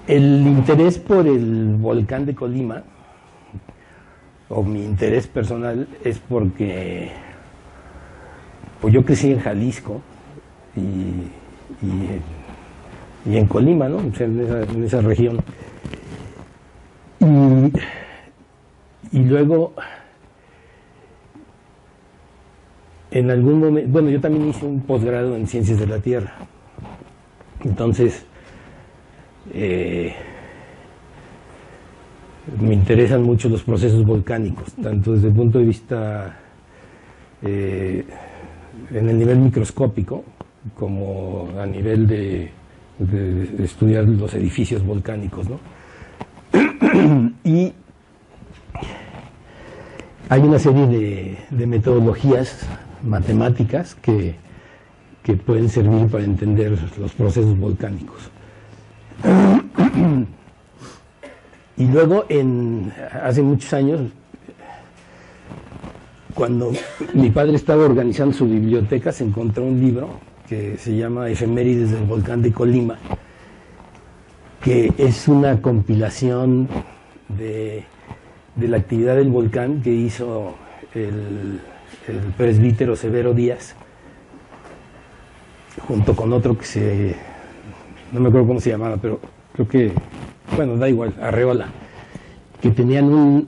El interés por el volcán de Colima, o mi interés personal, es porque pues yo crecí en Jalisco y en Colima, ¿no? O sea, en esa región. Y luego, en algún momento, bueno, yo también hice un posgrado en Ciencias de la Tierra. Entonces, me interesan mucho los procesos volcánicos, tanto desde el punto de vista en el nivel microscópico, como a nivel de estudiar los edificios volcánicos, ¿no? Y hay una serie de metodologías matemáticas que pueden servir para entender los procesos volcánicos. Y luego, hace muchos años, cuando mi padre estaba organizando su biblioteca, se encontró un libro que se llama Efemérides del Volcán de Colima, que es una compilación de la actividad del volcán que hizo el presbítero Severo Díaz, junto con otro que no me acuerdo cómo se llamaba, pero creo que, bueno, da igual, Arreola, que tenían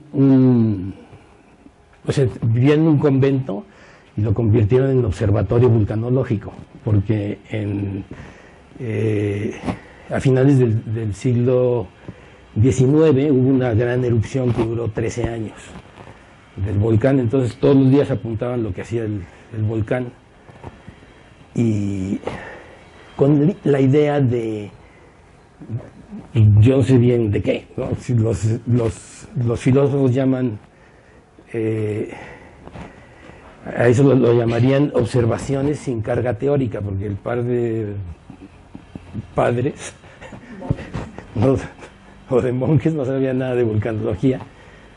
o sea, vivían en un convento y lo convirtieron en observatorio vulcanológico, porque a finales del siglo XIX hubo una gran erupción que duró 13 años del volcán. Entonces todos los días apuntaban lo que hacía el volcán, y con la idea de, yo no sé bien de qué, ¿no? Si los filósofos llaman a eso lo llamarían observaciones sin carga teórica, porque el par de padres o de monjes no sabían nada de vulcanología,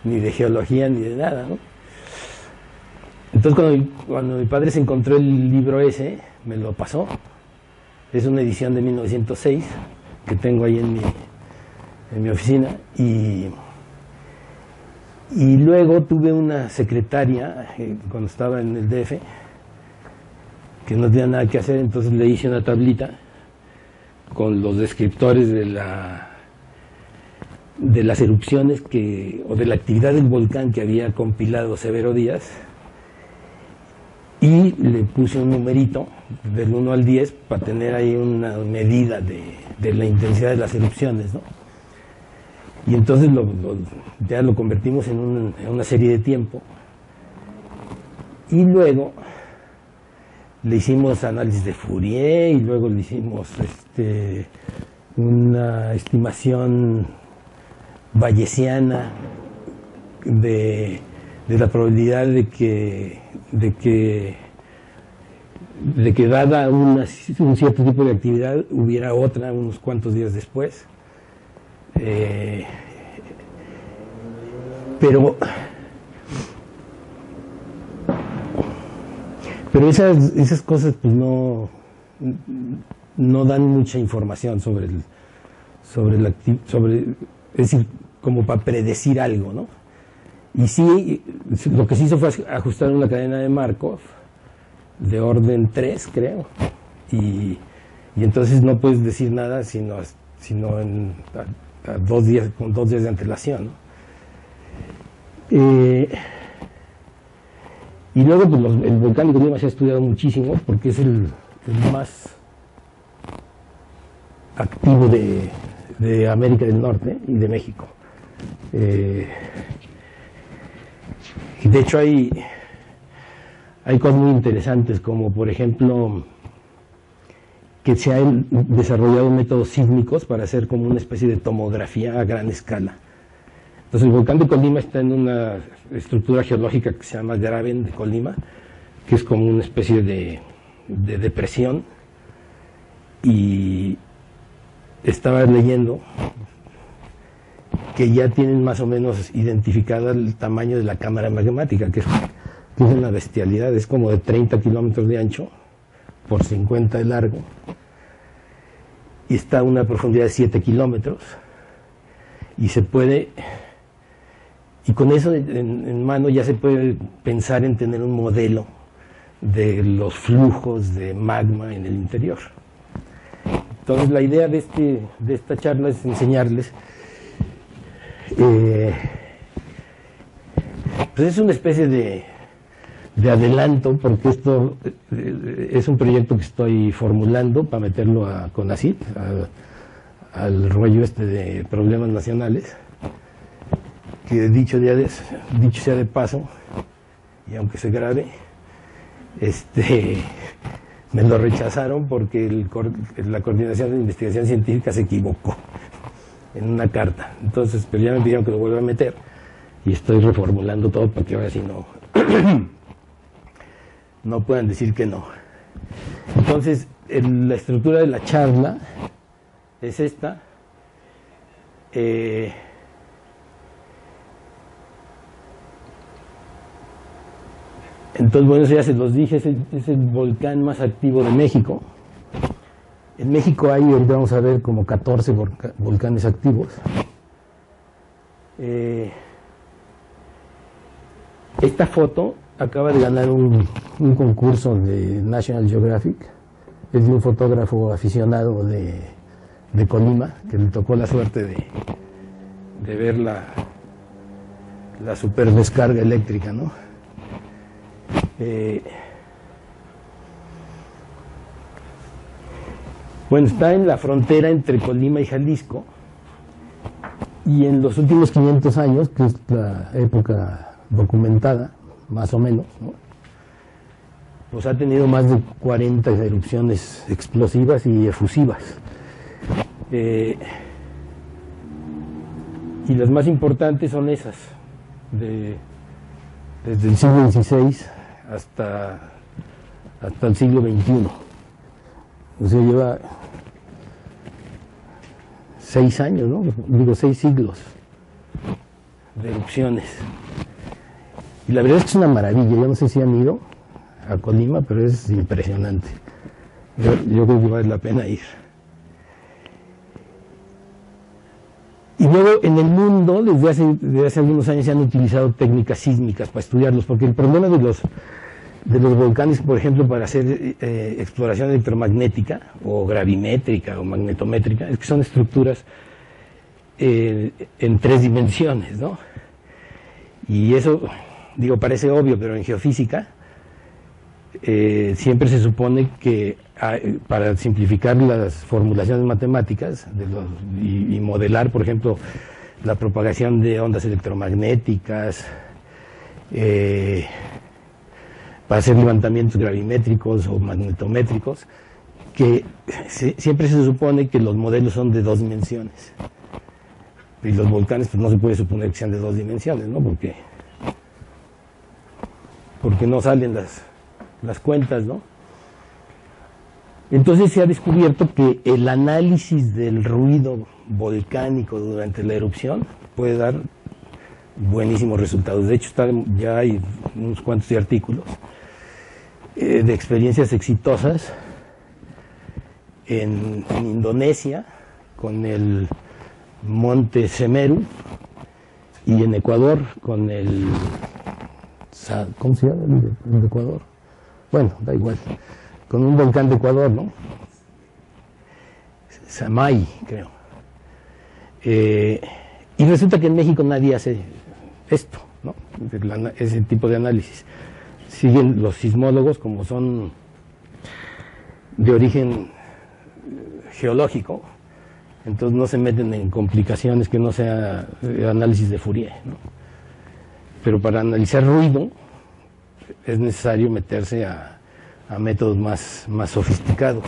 ni de geología, ni de nada, ¿no? Entonces cuando mi padre se encontró el libro ese, me lo pasó. Es una edición de 1906 que tengo ahí en mi oficina, y luego tuve una secretaria cuando estaba en el DF que no tenía nada que hacer, entonces le hice una tablita con los descriptores de las erupciones o de la actividad del volcán que había compilado Severo Díaz, y le puse un numerito del 1 al 10 para tener ahí una medida de la intensidad de las erupciones, ¿no? Y entonces ya lo convertimos en una serie de tiempo, y luego le hicimos análisis de Fourier, y luego le hicimos una estimación bayesiana de la probabilidad de que dada un cierto tipo de actividad hubiera otra unos cuantos días después. Pero esas cosas pues no dan mucha información sobre es decir, como para predecir algo, ¿no? Y sí, lo que se hizo fue ajustar una cadena de Markov de orden 3, creo, y entonces no puedes decir nada sino con 2 días de antelación, ¿no? Y luego pues, el volcán de Colima se ha estudiado muchísimo porque es el más activo de América del Norte y de México. Y de hecho hay cosas muy interesantes, como por ejemplo que se han desarrollado métodos sísmicos para hacer como una especie de tomografía a gran escala. Entonces el volcán de Colima está en una estructura geológica que se llama Graben de Colima, que es como una especie de depresión, y estaba leyendo que ya tienen más o menos identificado el tamaño de la cámara magmática, que es una bestialidad, es como de 30 kilómetros de ancho por 50 de largo, y está a una profundidad de 7 kilómetros, y se puede, y con eso en mano ya se puede pensar en tener un modelo de los flujos de magma en el interior. Entonces la idea de esta charla es enseñarles, pues es una especie de adelanto, porque esto es un proyecto que estoy formulando para meterlo a CONACYT, al rollo de problemas nacionales, que dicho sea de paso, y aunque se grabe, me lo rechazaron porque la Coordinación de Investigación Científica se equivocó en una carta. Entonces, pero ya me pidieron que lo vuelva a meter y estoy reformulando todo para que ahora sí no puedan decir que no. Entonces, la estructura de la charla es esta. Entonces, bueno, eso ya se los dije, es el volcán más activo de México. En México hay, ahorita vamos a ver, como 14 volcanes activos. Esta foto acaba de ganar un concurso de National Geographic. Es de un fotógrafo aficionado de Colima, que le tocó la suerte de ver la super descarga eléctrica, ¿no? Bueno, está en la frontera entre Colima y Jalisco, y en los últimos 500 años, que es la época documentada, más o menos, ¿no?, pues ha tenido más de 40 erupciones explosivas y efusivas. Y las más importantes son esas, desde el siglo XVI hasta el siglo XXI. O sea, lleva 6 años, ¿no? Digo, 6 siglos de erupciones. Y la verdad es que es una maravilla. Yo no sé si han ido a Colima, pero es impresionante. Yo creo que vale la pena ir. Y luego en el mundo, desde hace algunos años, se han utilizado técnicas sísmicas para estudiarlos, porque el problema de los volcanes, por ejemplo, para hacer exploración electromagnética, o gravimétrica, o magnetométrica, es que son estructuras en 3 dimensiones, ¿no? Y eso, digo, parece obvio, pero en geofísica siempre se supone que para simplificar las formulaciones matemáticas y modelar, por ejemplo, la propagación de ondas electromagnéticas, para hacer levantamientos gravimétricos o magnetométricos, que siempre se supone que los modelos son de 2 dimensiones. Y los volcanes, pues no se puede suponer que sean de 2 dimensiones, ¿no? Porque no salen las cuentas, ¿no? Entonces se ha descubierto que el análisis del ruido volcánico durante la erupción puede dar buenísimos resultados. De hecho, ya hay unos cuantos artículos de experiencias exitosas en Indonesia con el monte Semeru, y en Ecuador con ¿cómo se llama el de Ecuador? Bueno, da igual, con un volcán de Ecuador, ¿no? Samay, creo. Y resulta que en México nadie hace esto, ¿no? Ese tipo de análisis. Siguen los sismólogos, como son de origen geológico, entonces no se meten en complicaciones que no sea análisis de Fourier, ¿no? Pero para analizar ruido es necesario meterse a métodos más sofisticados.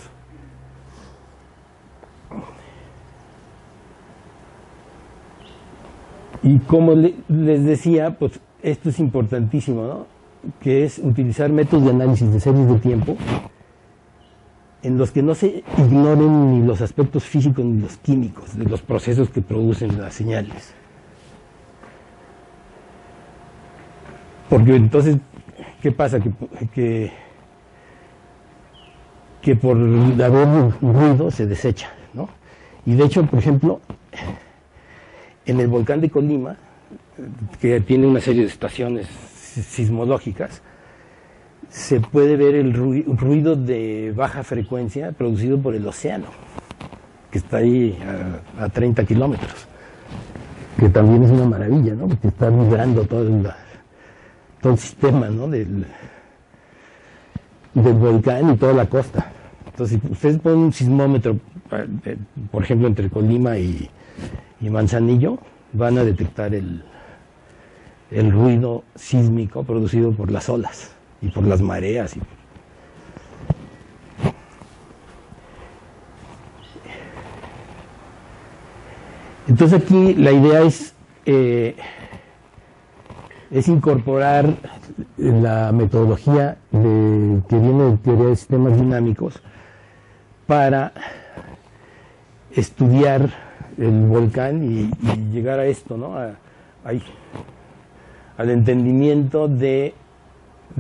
Y como les decía, pues esto es importantísimo, ¿no? Que es utilizar métodos de análisis de series de tiempo en los que no se ignoren ni los aspectos físicos ni los químicos de los procesos que producen las señales. Porque entonces, ¿qué pasa? Que por haber ruido se desecha, ¿no? Y de hecho, por ejemplo, en el volcán de Colima, que tiene una serie de estaciones sismológicas, se puede ver el ruido de baja frecuencia producido por el océano, que está ahí a 30 kilómetros, que también es una maravilla, ¿no? Porque está vibrando todo el sistema, ¿no? del volcán y toda la costa. Entonces, si ustedes ponen un sismómetro, por ejemplo, entre Colima y Manzanillo, van a detectar el ruido sísmico producido por las olas y por las mareas. Entonces aquí la idea es incorporar la metodología que viene de teoría de sistemas dinámicos para estudiar el volcán y llegar a esto, ¿no? Al entendimiento de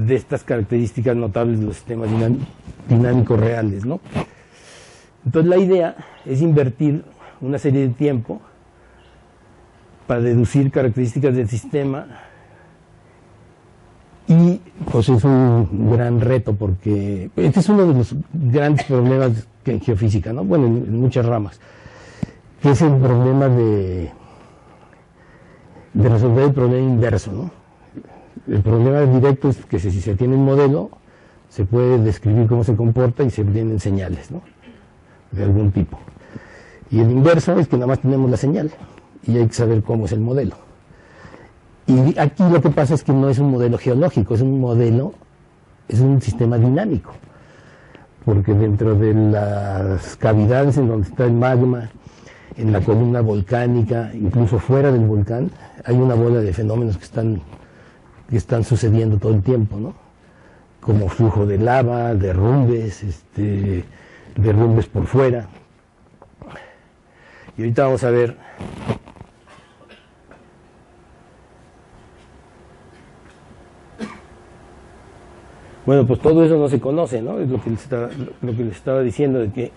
estas características notables de los sistemas dinámicos reales, ¿no? Entonces la idea es invertir una serie de tiempo para deducir características del sistema, y pues es un gran reto, porque este es uno de los grandes problemas en geofísica, ¿no? Bueno, en muchas ramas, que es el problema de resolver el problema inverso, ¿no? El problema directo es que si se tiene un modelo, se puede describir cómo se comporta y se obtienen señales, ¿no? De algún tipo. Y el inverso es que nada más tenemos la señal y hay que saber cómo es el modelo. Y aquí lo que pasa es que no es un modelo geológico, es un sistema dinámico, porque dentro de las cavidades en donde está el magma, en la columna volcánica, incluso fuera del volcán, hay una bola de fenómenos que están sucediendo todo el tiempo, ¿no? Como flujo de lava, derrumbes, derrumbes por fuera. Y ahorita vamos a ver bueno, pues todo eso no se conoce, ¿no? Es lo que les estaba diciendo, de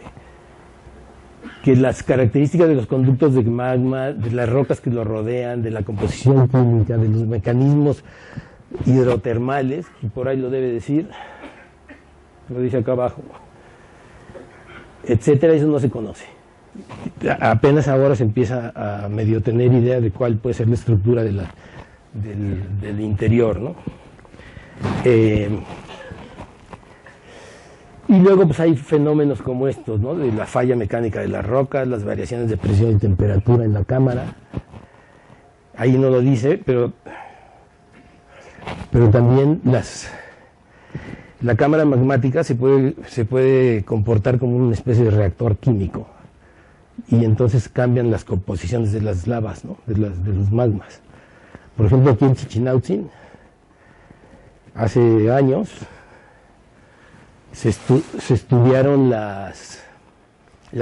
que las características de los conductos de magma, de las rocas que lo rodean, de la composición química, de los mecanismos hidrotermales, y por ahí lo debe decir, lo dice acá abajo, etcétera, eso no se conoce. Apenas ahora se empieza a medio tener idea de cuál puede ser la estructura del interior, ¿no? Y luego pues hay fenómenos como estos, ¿no? De la falla mecánica de las rocas, las variaciones de presión y temperatura en la cámara. Ahí no lo dice, pero también la cámara magmática se puede comportar como una especie de reactor químico, y entonces cambian las composiciones de las lavas, ¿no? de los magmas. Por ejemplo, aquí en Chichinautzin, hace años, se estudiaron la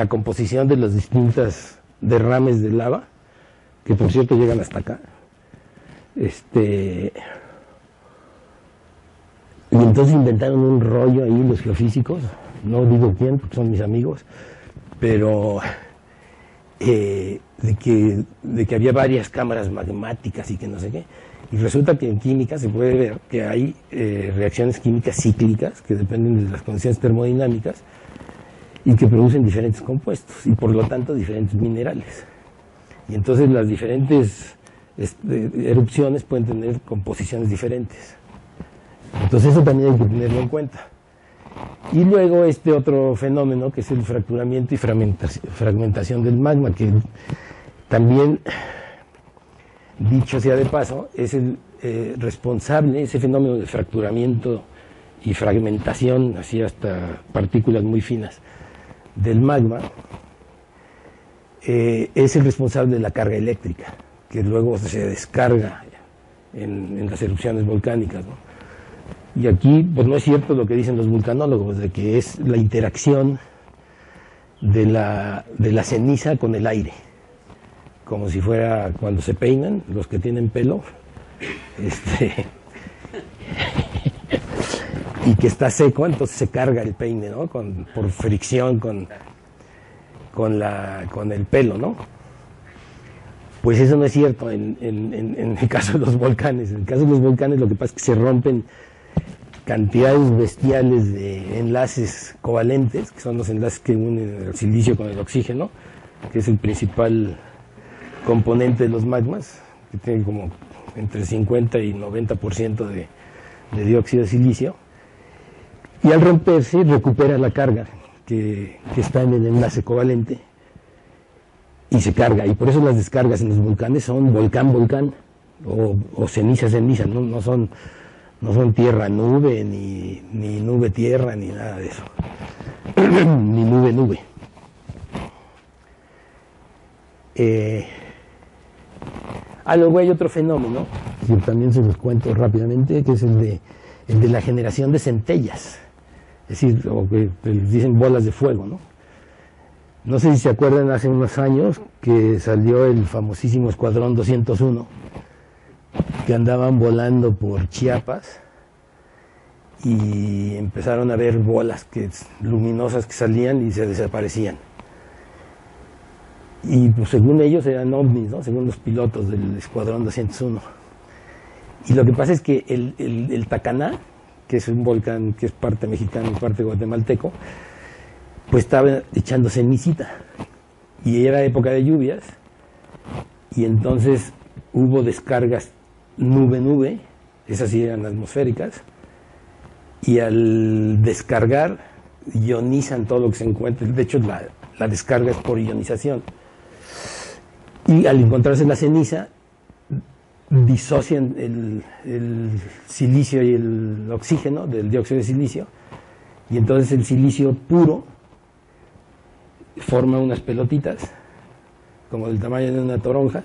composición de las distintas derrames de lava, que por cierto llegan hasta acá. Y entonces inventaron un rollo ahí los geofísicos, no digo quién, porque son mis amigos, pero de que había varias cámaras magmáticas y que no sé qué. Y resulta que en química se puede ver que hay reacciones químicas cíclicas que dependen de las condiciones termodinámicas y que producen diferentes compuestos y por lo tanto diferentes minerales. Y entonces las diferentes erupciones pueden tener composiciones diferentes. Entonces eso también hay que tenerlo en cuenta. Y luego este otro fenómeno, que es el fracturamiento y fragmentación del magma, que también, dicho sea de paso, es el responsable, ese fenómeno de fracturamiento y fragmentación, así hasta partículas muy finas del magma, es el responsable de la carga eléctrica, que luego se descarga en las erupciones volcánicas, ¿no? Y aquí, pues no es cierto lo que dicen los vulcanólogos, de que es la interacción de la ceniza con el aire, como si fuera cuando se peinan, los que tienen pelo, y que está seco, entonces se carga el peine, ¿no? Por fricción con el pelo, ¿no? Pues eso no es cierto en el caso de los volcanes. En el caso de los volcanes lo que pasa es que se rompen cantidades bestiales de enlaces covalentes, que son los enlaces que unen el silicio con el oxígeno, que es el principal componente de los magmas, que tiene como entre 50 y 90% de dióxido de silicio, y al romperse recupera la carga que está en el enlace covalente y se carga, y por eso las descargas en los volcanes son volcán-volcán o ceniza-ceniza, no son tierra-nube, ni nube-tierra, ni nada de eso, ni nube-nube. Luego hay otro fenómeno, que también se los cuento rápidamente, que es el de la generación de centellas, es decir, o que les dicen bolas de fuego, ¿no? No sé si se acuerdan, hace unos años que salió el famosísimo Escuadrón 201, que andaban volando por Chiapas y empezaron a ver bolas luminosas que salían y se desaparecían. Y pues según ellos eran ovnis, ¿no? Según los pilotos del Escuadrón 201. Y lo que pasa es que el Tacaná, que es un volcán que es parte mexicano y parte guatemalteco, pues estaba echando cenicita. Y era época de lluvias, y entonces hubo descargas nube-nube, esas sí eran atmosféricas, y al descargar ionizan todo lo que se encuentra. De hecho, la descarga es por ionización. Y al encontrarse la ceniza, disocian el silicio y el oxígeno del dióxido de silicio, y entonces el silicio puro forma unas pelotitas como del tamaño de una toronja,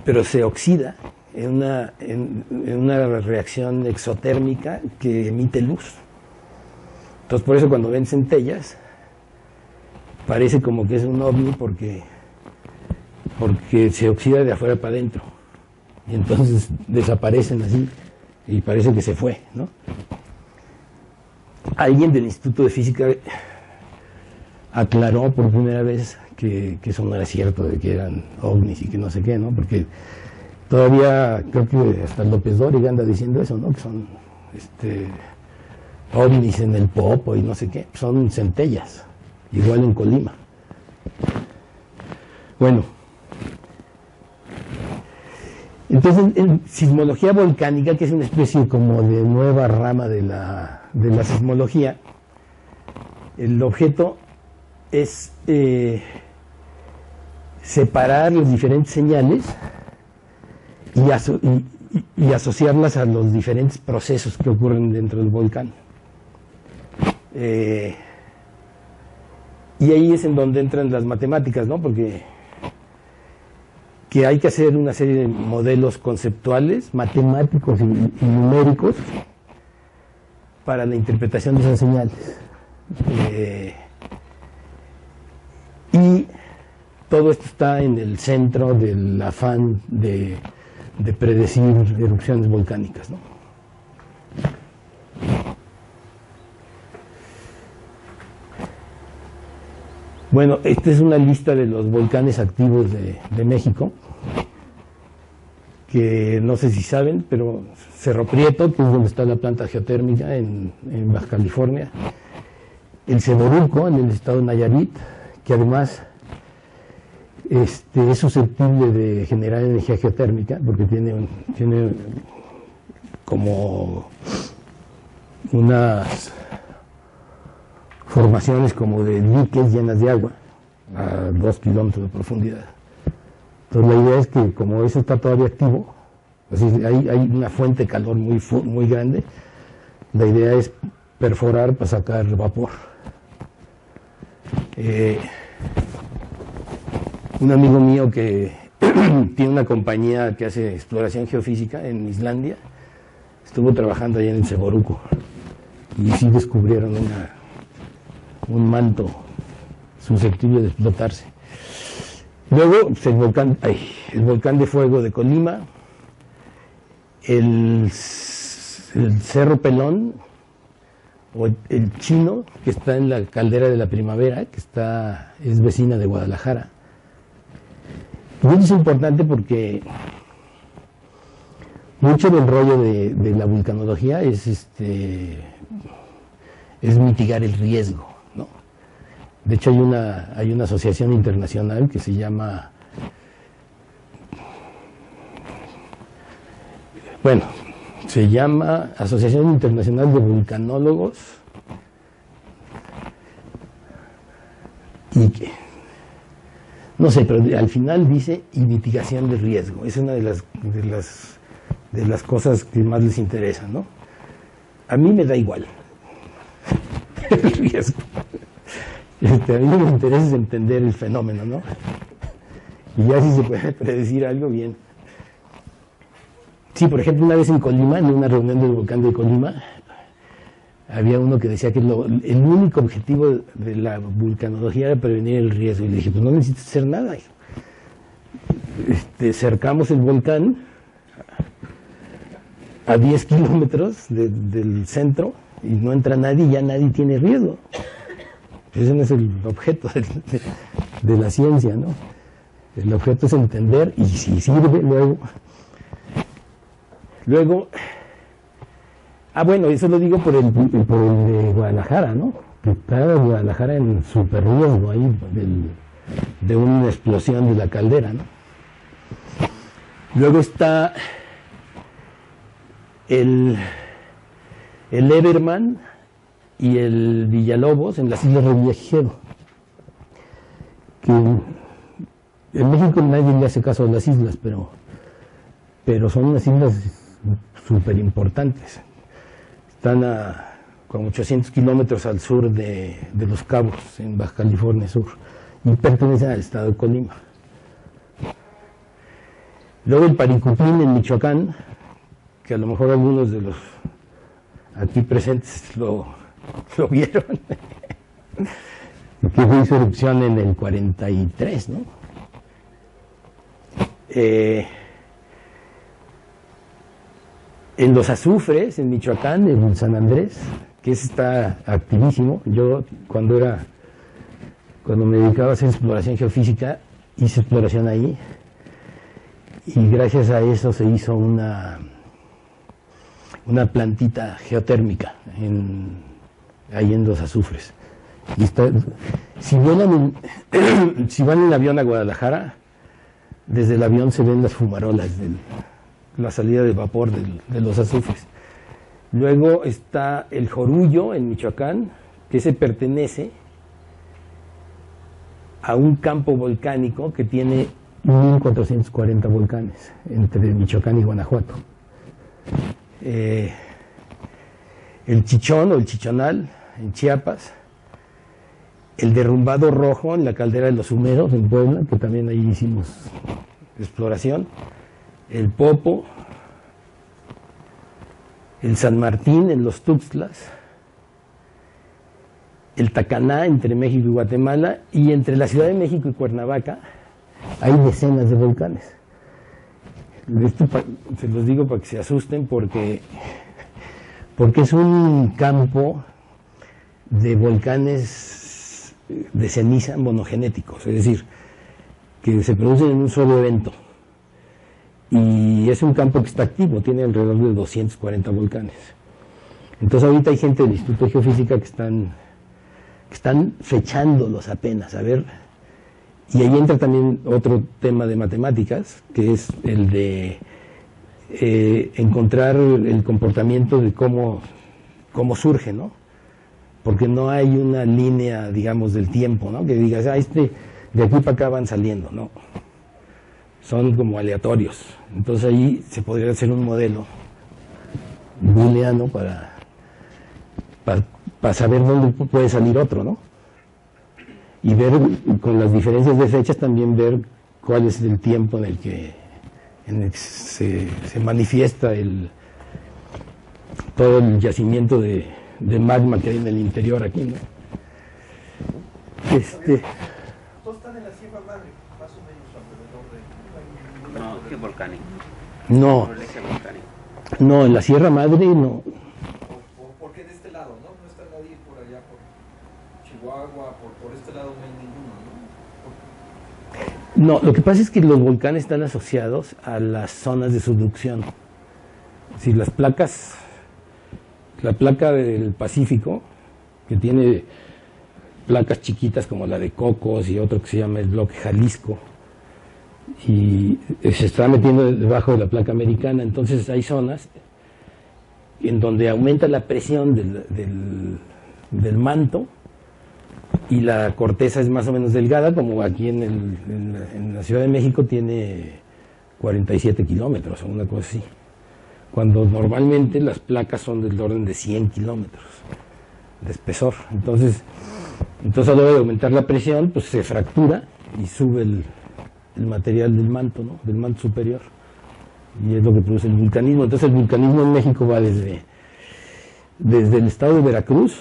pero se oxida en una reacción exotérmica que emite luz. Entonces por eso cuando ven centellas parece como que es un ovni, porque se oxida de afuera para adentro, y entonces desaparecen así y parece que se fue, ¿no? Alguien del Instituto de Física aclaró por primera vez que eso no era cierto, de que eran ovnis y que no sé qué, ¿no? Porque todavía creo que hasta López Dóriga anda diciendo eso, ¿no? Que son ovnis en el Popo y no sé qué. Son centellas, igual en Colima. Bueno, entonces en sismología volcánica, que es una especie como de nueva rama de la sismología, el objeto es separar las diferentes señales y asociarlas a los diferentes procesos que ocurren dentro del volcán. Y ahí es en donde entran las matemáticas, ¿no? Porque que hay que hacer una serie de modelos conceptuales, matemáticos y numéricos para la interpretación de esas señales. Y todo esto está en el centro del afán de predecir erupciones volcánicas, ¿no? Bueno, esta es una lista de los volcanes activos de México, que no sé si saben, pero Cerro Prieto, que es donde está la planta geotérmica en Baja California, el Ceboruco en el estado de Nayarit, que además es susceptible de generar energía geotérmica, porque tiene como unas formaciones como de diques llenas de agua a 2 kilómetros de profundidad. Entonces la idea es que como eso está todavía activo, así hay una fuente de calor muy grande, la idea es perforar para sacar vapor. Un amigo mío que tiene una compañía que hace exploración geofísica en Islandia, estuvo trabajando allá en el Ceboruco, y sí descubrieron un manto susceptible de explotarse. Luego pues, el volcán de fuego de Colima, el Cerro Pelón, o el Chino, que está en la caldera de la Primavera, que es vecina de Guadalajara, Y eso es importante porque mucho del rollo de la vulcanología es mitigar el riesgo, ¿no? De hecho hay una asociación internacional que se llama, Asociación Internacional de Vulcanólogos, y que, no sé, pero al final dice y mitigación de riesgo. Es una de las cosas que más les interesa, ¿no? A mí me da igual el riesgo. A mí me interesa entender el fenómeno, ¿no? Y ya si se puede predecir algo, bien. Sí, por ejemplo, una vez en Colima, en una reunión del volcán de Colima, había uno que decía que el único objetivo de la vulcanología era prevenir el riesgo. Y le dije, pues no necesitas hacer nada. Cercamos el volcán a 10 kilómetros del centro y no entra nadie y ya nadie tiene riesgo. Ese no es el objeto de la ciencia, ¿no? El objeto es entender y si sirve luego, bueno, eso lo digo por el de Guadalajara, ¿no? Que está Guadalajara en super riesgo ahí de una explosión de la caldera, ¿no? Luego está el Everman y el Villalobos en las Islas Revillagigedo, que en México nadie le hace caso a las islas, pero son unas islas súper importantes. Están a como 800 kilómetros al sur de Los Cabos, en Baja California Sur, y pertenecen al estado de Colima. Luego el Paricupín en Michoacán, que a lo mejor algunos de los aquí presentes lo vieron, que hizo erupción en el 43, ¿no? En los Azufres, en Michoacán, en San Andrés, que ese está activísimo. Yo cuando me dedicaba a hacer exploración geofísica, hice exploración ahí, y gracias a eso se hizo una plantita geotérmica ahí en los Azufres. Y si van en avión a Guadalajara, desde el avión se ven las fumarolas la salida de vapor de los azufres. Luego está el Jorullo en Michoacán, que se pertenece a un campo volcánico que tiene 1440 volcanes entre Michoacán y Guanajuato. El Chichón o el Chichonal en Chiapas, el Derrumbado Rojo en la caldera de los Humeros en Puebla, que también ahí hicimos exploración, el Popo, el San Martín en los Tuxtlas, el Tacaná entre México y Guatemala, y entre la Ciudad de México y Cuernavaca hay decenas de volcanes. Esto se los digo para que se asusten porque es un campo de volcanes de ceniza monogenéticos, es decir, que se producen en un solo evento. Y es un campo que está activo, tiene alrededor de 240 volcanes. Entonces ahorita hay gente del Instituto de Geofísica que están fechándolos apenas, a ver. Y ahí entra también otro tema de matemáticas, que es el de encontrar el comportamiento de cómo surge, ¿no? Porque no hay una línea, digamos, del tiempo, ¿no? Que digas, de aquí para acá van saliendo, ¿no? Son como aleatorios. Entonces ahí se podría hacer un modelo booleano para saber dónde puede salir otro, ¿no? Y ver, con las diferencias de fechas, también ver cuál es el tiempo en el que se manifiesta todo el yacimiento de magma que hay en el interior aquí, ¿no? ¿Todos están en la Sierra Madre, más o menos alrededor de...? No, ¿qué volcánico? No, no, en la Sierra Madre no. ¿Por qué de este lado, no? No está nadie por allá, por Chihuahua, por este lado no hay No, lo que pasa es que los volcanes están asociados a las zonas de subducción. Si las placas, la placa del Pacífico, que tiene placas chiquitas como la de Cocos y otro que se llama el bloque Jalisco, y se está metiendo debajo de la placa americana, entonces hay zonas en donde aumenta la presión del manto y la corteza es más o menos delgada, como aquí en la Ciudad de México tiene 47 kilómetros o una cosa así, cuando normalmente las placas son del orden de 100 kilómetros de espesor. Entonces a la hora de aumentar la presión, pues se fractura y sube el material del manto, ¿no? Del manto superior, y es lo que produce el vulcanismo. Entonces el vulcanismo en México va desde el estado de Veracruz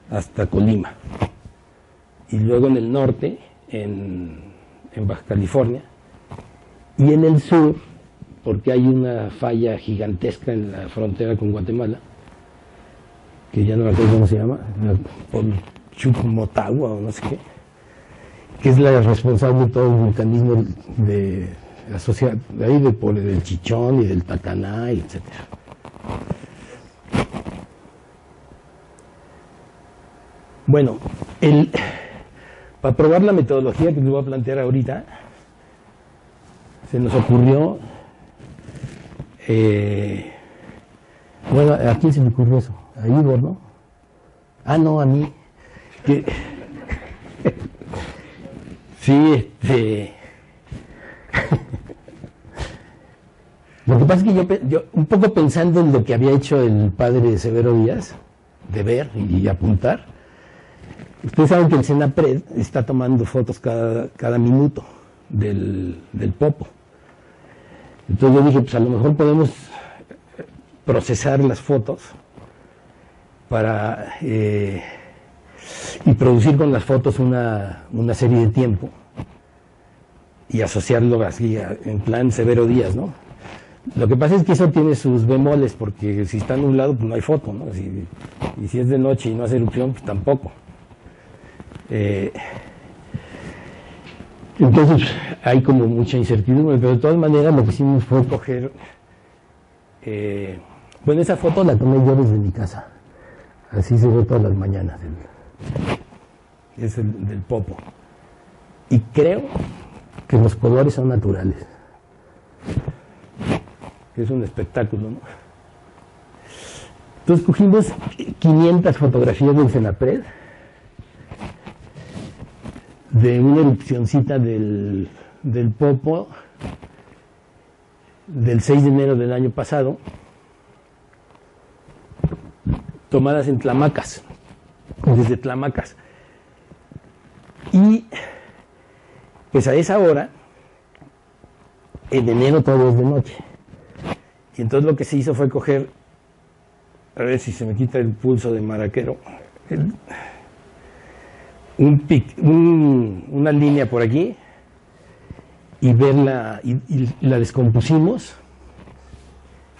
hasta Colima, y luego en el norte, en Baja California, y en el sur, porque hay una falla gigantesca en la frontera con Guatemala, que ya no me acuerdo cómo se llama, por Chucmotagua o no sé qué, que es la responsable de todo el vulcanismo de ahí del Chichón y del Tacaná, etc. Bueno, para probar la metodología que les voy a plantear ahorita, se nos ocurrió, bueno, ¿a quién se le ocurrió eso? A Igor, ¿no? Ah, no, a mí. Sí, lo que pasa es que yo, un poco pensando en lo que había hecho el padre Severo Díaz, de ver y apuntar, ustedes saben que el CENAPRED está tomando fotos cada minuto del Popo. Entonces yo dije, pues a lo mejor podemos procesar las fotos para y producir con las fotos una serie de tiempo y asociarlo así en plan Severo Díaz, ¿no? Lo que pasa es que eso tiene sus bemoles, porque si está nublado pues no hay foto, ¿no? Y si es de noche y no hace erupción, pues tampoco. Entonces hay como mucha incertidumbre, pero de todas maneras lo que hicimos fue coger, bueno, esa foto la tomé yo desde mi casa, así se ve todas las mañanas, es el del Popo, y creo que los colores son naturales, es un espectáculo, ¿no? Entonces cogimos 500 fotografías del CENAPRED, de una erupcioncita del Popo del 6 de enero del año pasado, tomadas en Tlamacas, desde Tlamacas. Y pues a esa hora, en enero todo es de noche. Y entonces lo que se hizo fue coger, a ver si se me quita el pulso de maraquero, una línea por aquí, y verla, y la descompusimos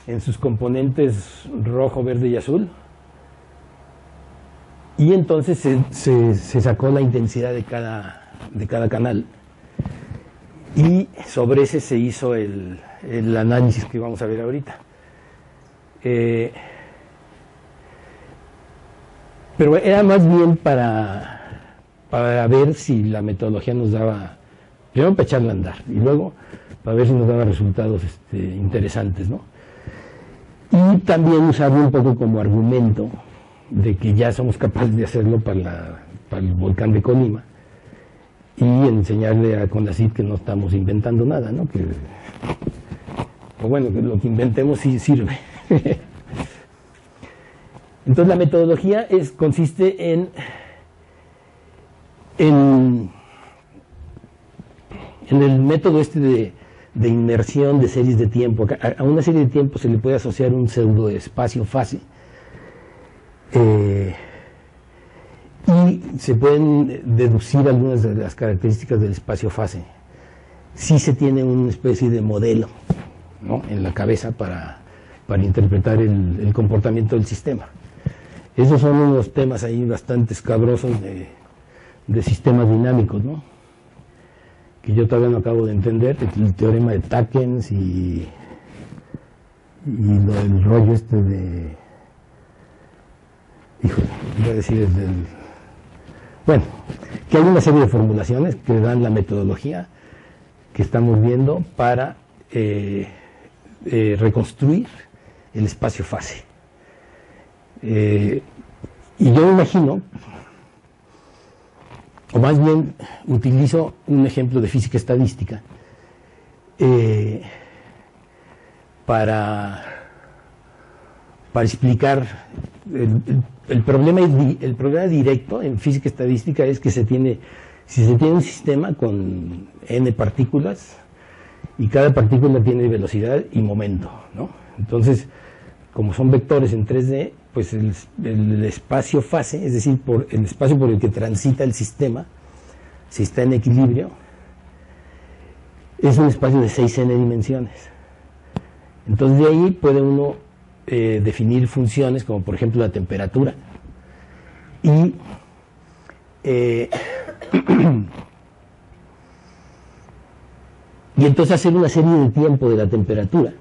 en sus componentes rojo, verde y azul, y entonces se sacó la intensidad de cada canal, y sobre ese se hizo el análisis que vamos a ver ahorita. Pero era más bien para ver si la metodología nos daba, primero para echarla a andar, y luego para ver si nos daba resultados interesantes, ¿no? Y también usarlo un poco como argumento de que ya somos capaces de hacerlo para el volcán de Colima, y enseñarle a CONACYT que no estamos inventando nada, ¿no? O bueno, que lo que inventemos sí sirve. Entonces la metodología consiste en el método de inmersión de series de tiempo. A una serie de tiempo se le puede asociar un pseudoespacio-fase, y se pueden deducir algunas de las características del espacio-fase. Sí se tiene una especie de modelo, ¿no?, en la cabeza para interpretar el comportamiento del sistema. Esos son unos temas ahí bastante escabrosos de sistemas dinámicos, ¿no?, que yo todavía no acabo de entender, el teorema de Takens y el rollo este de... Híjole, voy a decir el del... Bueno, que hay una serie de formulaciones que dan la metodología que estamos viendo para reconstruir el espacio-fase. Y yo me imagino, o más bien utilizo un ejemplo de física estadística para explicar el problema directo en física estadística es que si se tiene un sistema con n partículas y cada partícula tiene velocidad y momento, ¿no? Entonces, como son vectores en 3D, pues el espacio fase, es decir, el espacio por el que transita el sistema, si está en equilibrio, es un espacio de 6n dimensiones. Entonces de ahí puede uno definir funciones como por ejemplo la temperatura y entonces hacer una serie de tiempo de la temperatura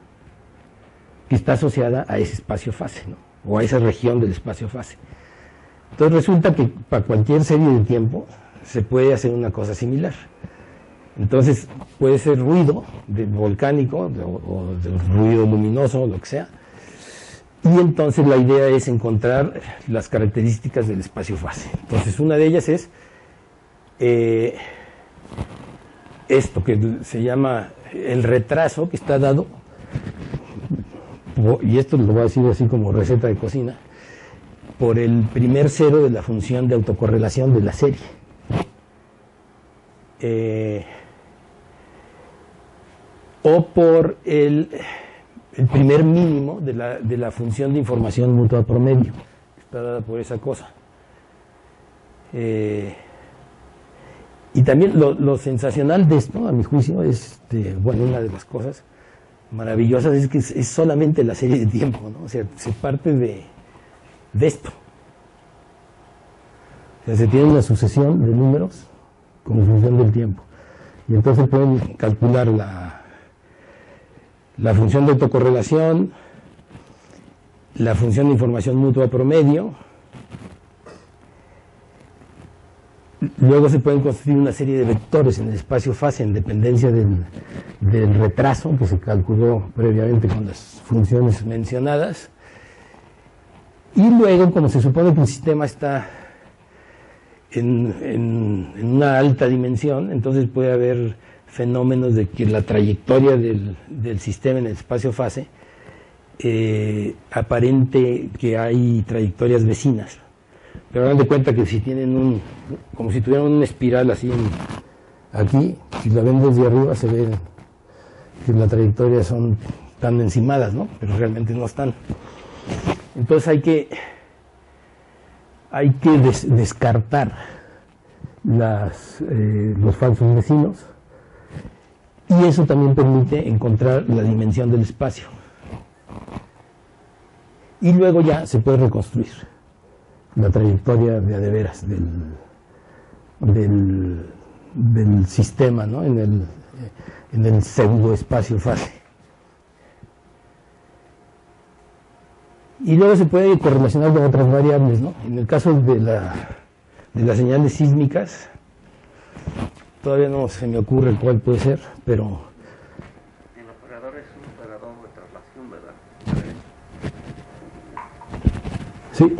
que está asociada a ese espacio fase, ¿no? O a esa región del espacio fase. Entonces resulta que para cualquier serie de tiempo se puede hacer una cosa similar. Entonces puede ser ruido volcánico o de ruido luminoso o lo que sea. Y entonces la idea es encontrar las características del espacio fase. Entonces una de ellas es esto que se llama el retraso que está dado, y esto lo voy a decir así como receta de cocina, por el primer cero de la función de autocorrelación de la serie. O por el primer mínimo de la función de información mutua promedio, que está dada por esa cosa. Y también lo sensacional de esto, a mi juicio, es, bueno, una de las cosas maravillosas es que es solamente la serie de tiempo, ¿no? O sea, se parte de esto. O sea, se tiene una sucesión de números como función del tiempo. Y entonces pueden calcular la función de autocorrelación, la función de información mutua promedio. Luego se pueden construir una serie de vectores en el espacio fase en dependencia del retraso que se calculó previamente con las funciones mencionadas. Y luego, como se supone que el sistema está en una alta dimensión, entonces puede haber fenómenos de que la trayectoria del sistema en el espacio fase aparente que hay trayectorias vecinas. Pero hagan de cuenta que si tienen como si tuvieran una espiral así aquí, si la ven desde arriba se ve que las trayectorias están encimadas, ¿no? Pero realmente no están. Entonces hay que descartar los falsos vecinos, y eso también permite encontrar la dimensión del espacio. Y luego ya se puede reconstruir la trayectoria de adeveras del sistema, ¿no? en el pseudo espacio fase. Y luego se puede correlacionar con otras variables, ¿no? En el caso de las señales sísmicas, todavía no se me ocurre cuál puede ser, pero... El operador es un operador de traslación, ¿verdad? Sí.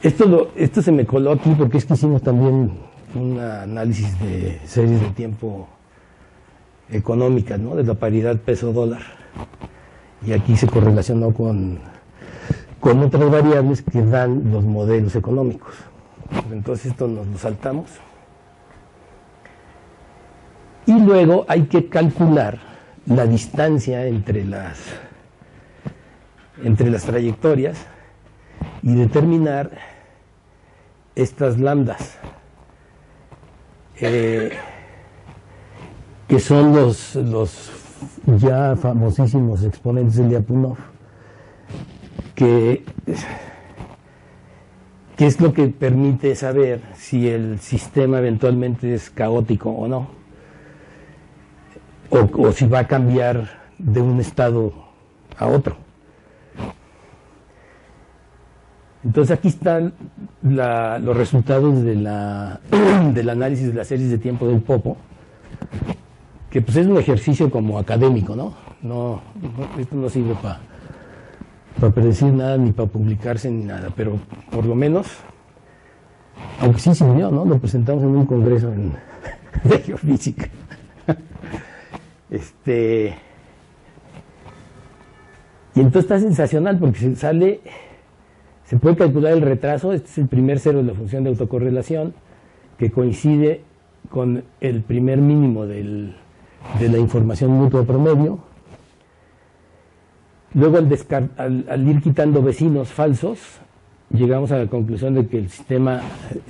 Esto se me coló aquí porque es que hicimos también un análisis de series de tiempo económicas, ¿no? De la paridad peso-dólar. Y aquí se correlacionó con otras variables que dan los modelos económicos. Entonces esto nos lo saltamos. Y luego hay que calcular la distancia entre las trayectorias y determinar estas lambdas, que son los ya famosísimos exponentes de Lyapunov, que es lo que permite saber si el sistema eventualmente es caótico o no. o si va a cambiar de un estado a otro. Entonces aquí están los resultados del análisis de las series de tiempo del Popo, que pues es un ejercicio como académico, ¿no? Esto no sirve para predecir nada, ni para publicarse, ni nada, pero por lo menos, aunque sí sirvió, ¿no? Lo presentamos en un congreso de geofísica. Y entonces está sensacional porque se puede calcular el retraso. Este es el primer cero de la función de autocorrelación, que coincide con el primer mínimo de la información mutua promedio. Luego al ir quitando vecinos falsos, llegamos a la conclusión de que el sistema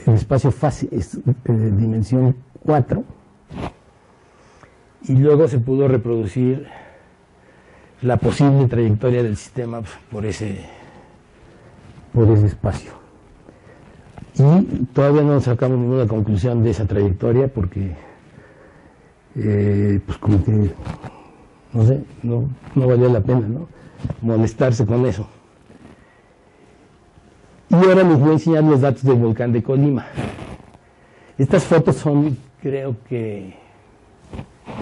en espacio fase es dimensión 4, y luego se pudo reproducir la posible trayectoria del sistema por ese espacio. Y todavía no sacamos ninguna conclusión de esa trayectoria porque pues como que no sé, no valía la pena, ¿no?, molestarse con eso. Y ahora les voy a enseñar los datos del volcán de Colima. Estas fotos son, creo que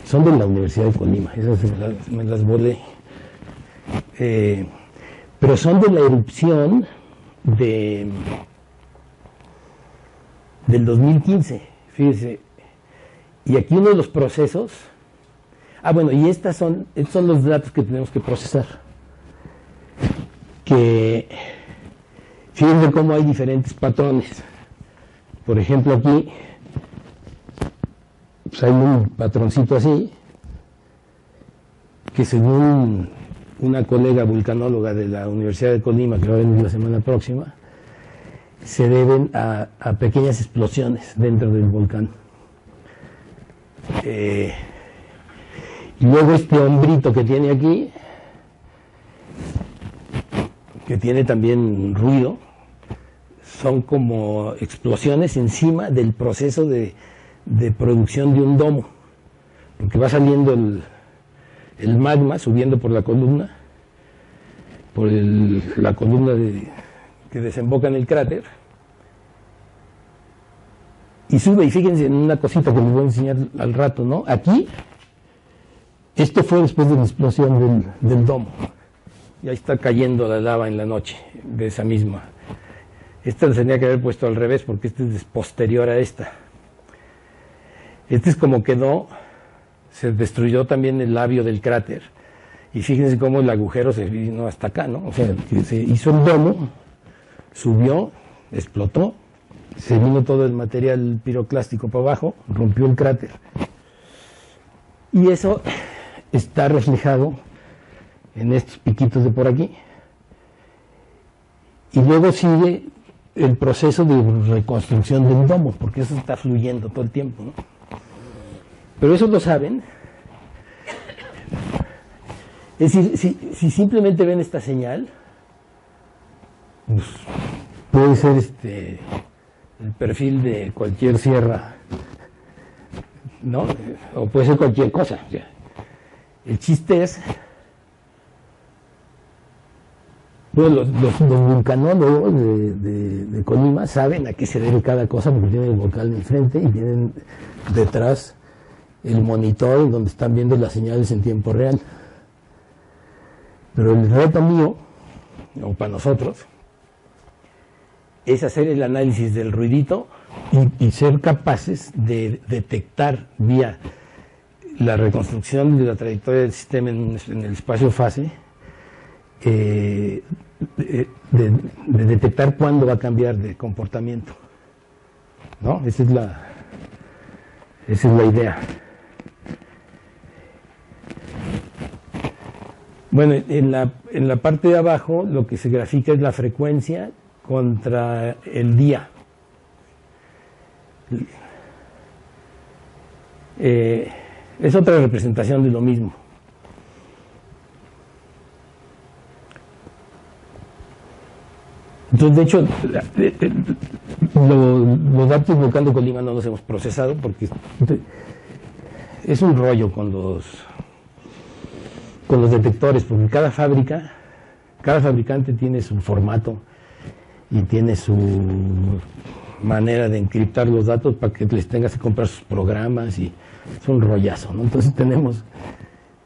son de la Universidad de Colima, esas me las volé, pero son de la erupción del 2015, fíjense. Y aquí uno de los procesos, bueno, y estos son los datos que tenemos que procesar, que fíjense cómo hay diferentes patrones. Por ejemplo, aquí pues hay un patroncito así, que según una colega vulcanóloga de la Universidad de Colima, que va a venir la semana próxima, se deben a pequeñas explosiones dentro del volcán. Y luego este hombrito que tiene aquí, que tiene también ruido, son como explosiones encima del proceso de producción de un domo, porque va saliendo el magma subiendo por la columna, la columna que desemboca en el cráter, y sube. Y fíjense en una cosita que les voy a enseñar al rato, ¿no? Aquí, esto fue después de la explosión del domo, y ahí está cayendo la lava en la noche de esa misma. Esta la tenía que haber puesto al revés porque esta es posterior a esta. Este es como quedó. Se destruyó también el labio del cráter, y fíjense cómo el agujero se vino hasta acá, ¿no? O sea, que se hizo el domo, subió, explotó, se vino todo el material piroclástico para abajo, rompió el cráter. Y eso está reflejado en estos piquitos de por aquí. Y luego sigue el proceso de reconstrucción del domo, porque eso está fluyendo todo el tiempo, ¿no? Pero eso lo saben. Es decir, si simplemente ven esta señal, pues puede ser el perfil de cualquier sierra, ¿no? O puede ser cualquier cosa. O sea, el chiste es, bueno, los vulcanólogos de Colima saben a qué se debe cada cosa, porque tienen el volcán enfrente y tienen detrás el monitor en donde están viendo las señales en tiempo real. Pero el reto mío, o para nosotros, es hacer el análisis del ruidito y ser capaces de detectar vía la reconstrucción de la trayectoria del sistema en el espacio fase, de detectar cuándo va a cambiar de comportamiento, ¿no? Esa es la idea. Bueno, en la parte de abajo lo que se grafica es la frecuencia contra el día. Es otra representación de lo mismo. Entonces, de hecho, los datos del volcán de Colima no los hemos procesado porque es un rollo con los con los detectores, porque cada fabricante tiene su formato y tiene su manera de encriptar los datos para que les tengas que comprar sus programas, y es un rollazo, ¿no? Entonces tenemos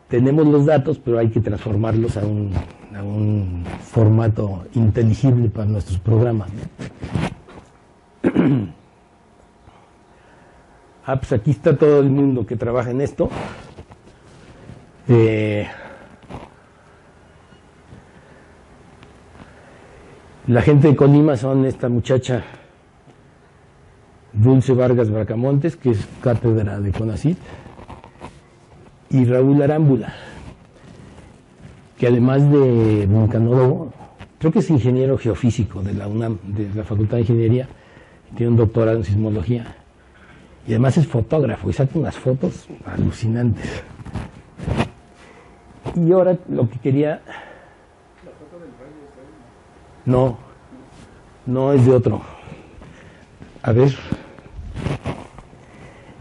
los datos, pero hay que transformarlos a un formato inteligible para nuestros programas, ¿no? Pues aquí está todo el mundo que trabaja en esto. La gente de Colima son esta muchacha Dulce Vargas Bracamontes, que es cátedra de CONACYT, y Raúl Arámbula, que además de vulcanólogo, creo que es ingeniero geofísico de la UNAM, de la Facultad de Ingeniería, tiene un doctorado en sismología, y además es fotógrafo y saca unas fotos alucinantes. Y ahora lo que quería... No, no es de otro. A ver.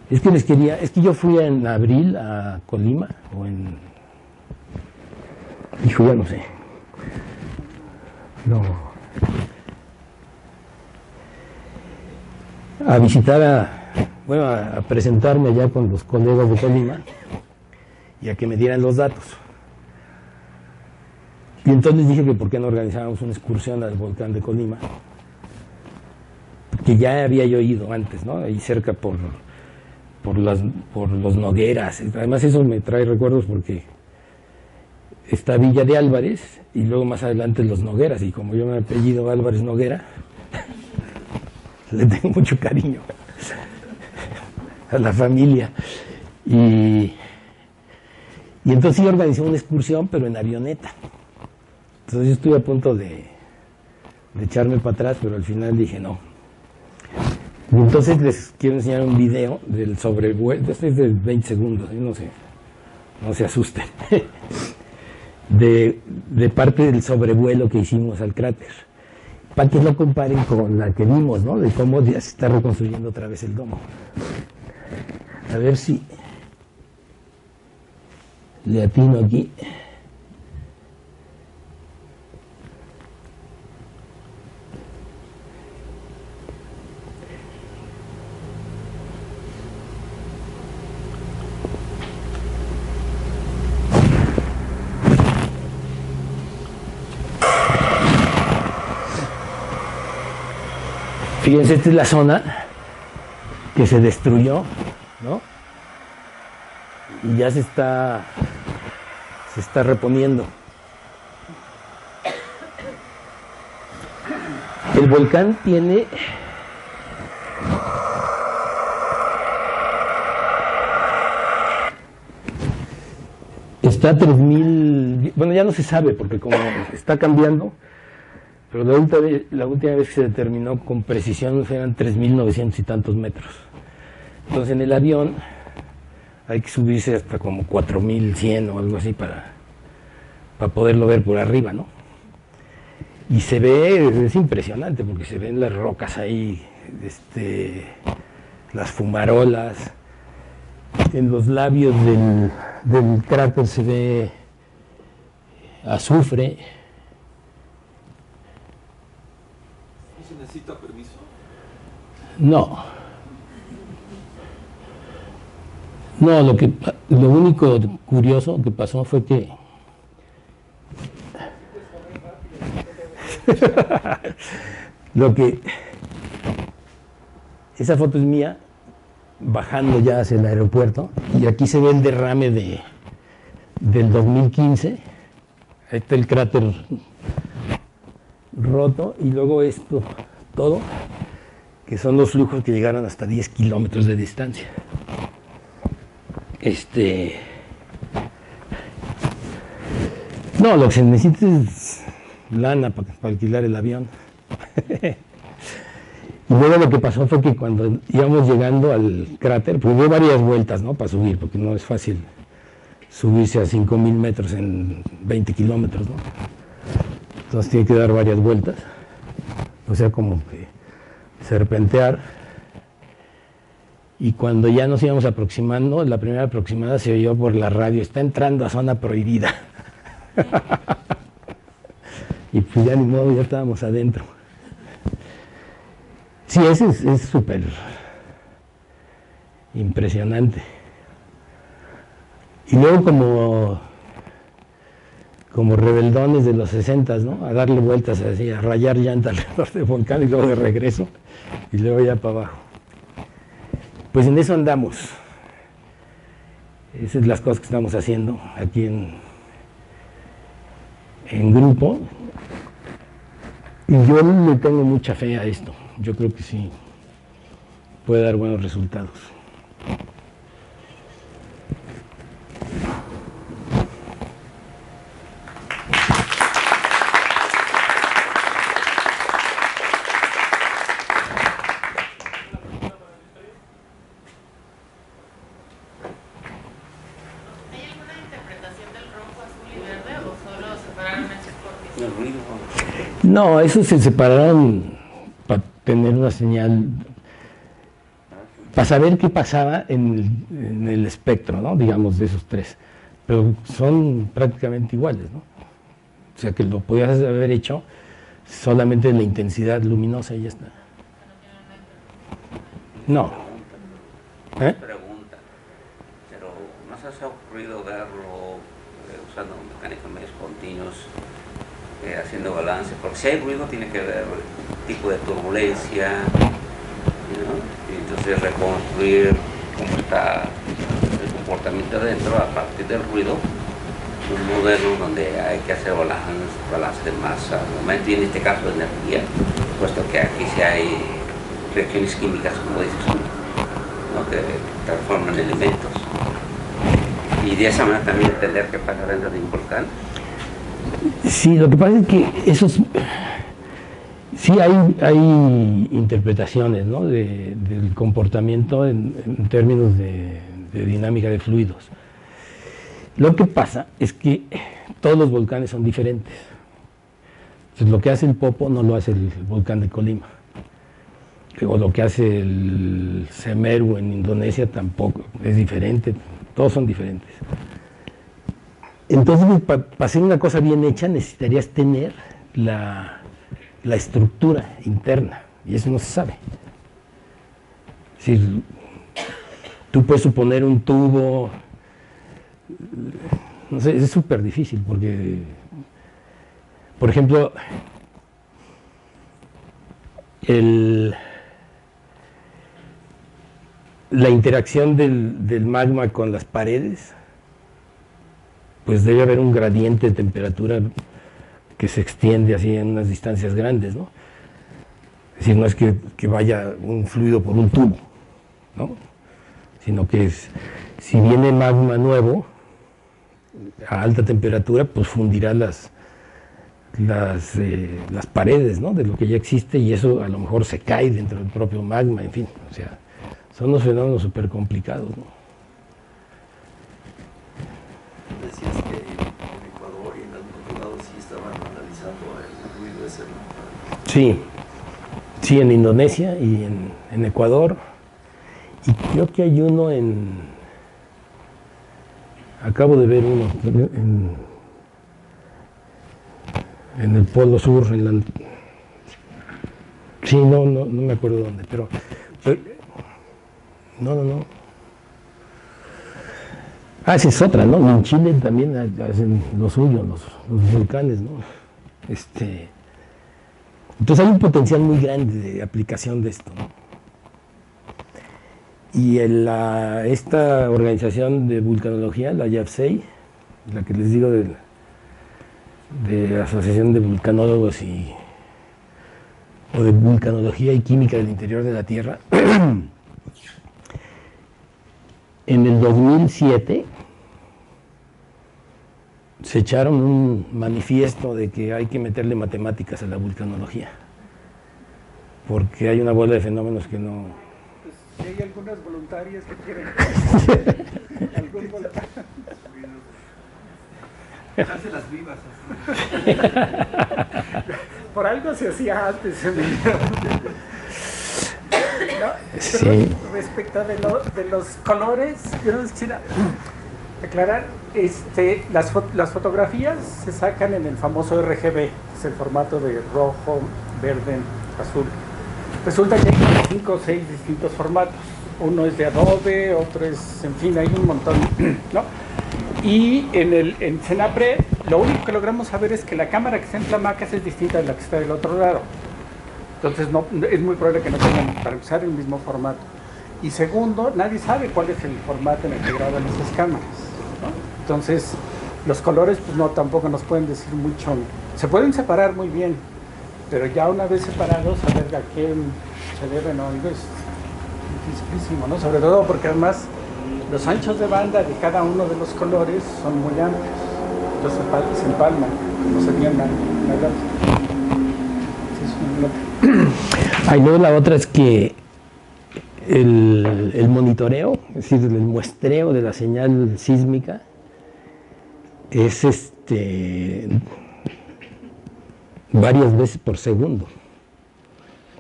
Es que yo fui en abril a Colima, o en... Hijo, ya no sé. No. A visitar a presentarme allá con los colegas de Colima y a que me dieran los datos. Y entonces dije que por qué no organizábamos una excursión al volcán de Colima, que ya había yo ido antes, ¿no? Ahí cerca por los Nogueras. Además eso me trae recuerdos porque está Villa de Álvarez y luego más adelante los Nogueras, y como yo me apellido Álvarez Noguera, le tengo mucho cariño a la familia. Y entonces sí organizé una excursión, pero en avioneta. Entonces yo estuve a punto de echarme para atrás, pero al final dije no. Y entonces les quiero enseñar un video del sobrevuelo. Este es de 20 segundos, no se asusten. de parte del sobrevuelo que hicimos al cráter, para que lo comparen con la que vimos, ¿no? De cómo ya se está reconstruyendo otra vez el domo. A ver si le atino aquí. Fíjense, esta es la zona que se destruyó, ¿no? Y ya se está reponiendo. El volcán tiene está a 3000, bueno, ya no se sabe porque como está cambiando, pero la última vez que se determinó con precisión eran 3900 y tantos metros. Entonces en el avión hay que subirse hasta como 4100 o algo así para poderlo ver por arriba, ¿no? Y se ve, es impresionante porque se ven las rocas ahí, las fumarolas. En los labios del cráter se ve azufre. ¿Se necesita permiso? No. No, lo único curioso que pasó fue que esa foto es mía bajando ya hacia el aeropuerto, y aquí se ve el derrame del 2015. Ahí está el cráter roto, y luego esto todo, que son los flujos que llegaron hasta 10 kilómetros de distancia. No, lo que se necesita es lana para alquilar el avión. Y luego lo que pasó fue que cuando íbamos llegando al cráter, pues dio varias vueltas, ¿no? Para subir, porque no es fácil subirse a 5000 metros en 20 kilómetros, ¿no? Entonces tiene que dar varias vueltas, o sea, como que serpentear. Y cuando ya nos íbamos aproximando, la primera aproximada se oyó por la radio: está entrando a zona prohibida. Y pues ya ni modo, ya estábamos adentro. Sí, ese es súper impresionante. Y luego como rebeldones de los 60, ¿no? A darle vueltas así, a rayar llanta alrededor del volcán y luego de regreso y luego ya para abajo. Pues en eso andamos. Esas son las cosas que estamos haciendo aquí en grupo. Y yo le tengo mucha fe a esto. Yo creo que sí puede dar buenos resultados. No, esos se separaron para tener una señal, para saber qué pasaba en el espectro, ¿no? Digamos, de esos tres. Pero son prácticamente iguales, ¿no? O sea que lo podías haber hecho solamente en la intensidad luminosa y ya está. No. Pregunta, pero ¿no se os ha ocurrido verlo usando mecánicos medios continuos? Haciendo balance, porque si hay ruido tiene que ver el tipo de turbulencia, ¿no? Y entonces reconstruir cómo está el comportamiento adentro a partir del ruido, un modelo donde hay que hacer balance de masa, momento, y en este caso de energía, puesto que aquí sí hay reacciones químicas, como dices tú, ¿no? Que transforman elementos, y de esa manera también entender qué pasa dentro de un volcán. Sí, lo que pasa es que sí hay interpretaciones, ¿no? del comportamiento en términos de dinámica de fluidos. Lo que pasa es que todos los volcanes son diferentes. Entonces, lo que hace el Popo no lo hace el volcán de Colima. O lo que hace el Semeru en Indonesia tampoco, es diferente, todos son diferentes. Entonces, para hacer una cosa bien hecha necesitarías tener la estructura interna, y eso no se sabe. Es decir, tú puedes suponer un tubo, no sé, es súper difícil, porque, por ejemplo, la interacción del magma con las paredes, pues debe haber un gradiente de temperatura que se extiende así en unas distancias grandes, ¿no? Es decir, no es que vaya un fluido por un tubo, ¿no? Sino que si viene magma nuevo a alta temperatura, pues fundirá las paredes, ¿no? De lo que ya existe, y eso a lo mejor se cae dentro del propio magma, en fin, o sea, son unos fenómenos súper complicados, ¿no? Decías que en Ecuador y en algunos lados sí estaban analizando el ruido ese, ¿no? Sí, en Indonesia y en Ecuador, y creo que hay uno acabo de ver uno en el Polo Sur, sí, no me acuerdo dónde, pero no. Esa es otra, ¿no? En Chile también hacen lo suyo, los volcanes, ¿no? Entonces hay un potencial muy grande de aplicación de esto, ¿no? Y esta organización de vulcanología, la YAFSEI, la que les digo de Asociación de Vulcanólogos o de Vulcanología y Química del Interior de la Tierra, en el 2007 se echaron un manifiesto de que hay que meterle matemáticas a la vulcanología, porque hay una bola de fenómenos que no... Pues, si hay algunas voluntarias que quieren algún volcán. Hace las vivas. Por algo se hacía antes. No, Sí. respecto de los colores, Aclarar, las fotografías se sacan en el famoso RGB, que es el formato de rojo, verde, azul. Resulta que hay 5 o 6 distintos formatos. Uno es de Adobe, otro es, en fin, hay un montón, ¿no? Y en Cenapred, lo único que logramos saber es que la cámara que está en Tlamacas es distinta de la que está del otro lado. Entonces es muy probable que no tengan, para empezar, el mismo formato. Y segundo, nadie sabe cuál es el formato en el que graban esas cámaras, ¿no? Entonces, los colores pues no, tampoco nos pueden decir mucho. Se pueden separar muy bien, pero ya una vez separados, saber a qué se deben o algo es dificilísimo, ¿no? Sobre todo porque además los anchos de banda de cada uno de los colores son muy amplios. Entonces se empalman, como serían una Ay, luego la otra es que el monitoreo, es decir, el muestreo de la señal sísmica es varias veces por segundo.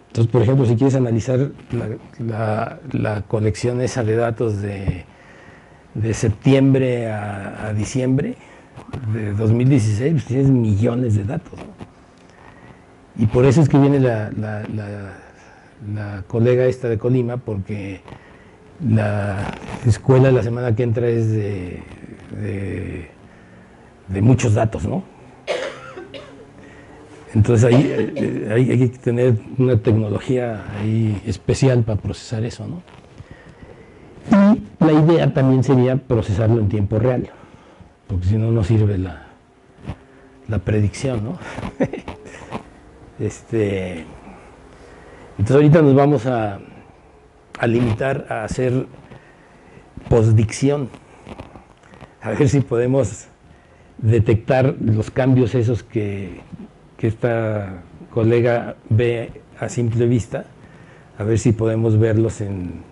Entonces, por ejemplo, si quieres analizar la colección esa de datos de septiembre a diciembre de 2016, pues tienes millones de datos, ¿no? Y por eso es que viene la colega esta de Colima, porque la escuela la semana que entra es de muchos datos, ¿no? Entonces ahí hay que tener una tecnología ahí especial para procesar eso, ¿no? Y la idea también sería procesarlo en tiempo real, porque si no, no sirve la predicción, ¿no? Entonces ahorita nos vamos a limitar a hacer postdicción, a ver si podemos detectar los cambios esos que esta colega ve a simple vista, a ver si podemos verlos en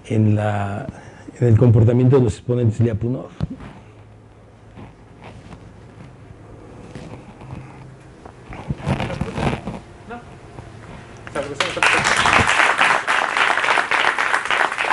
el comportamiento de los exponentes Lyapunov.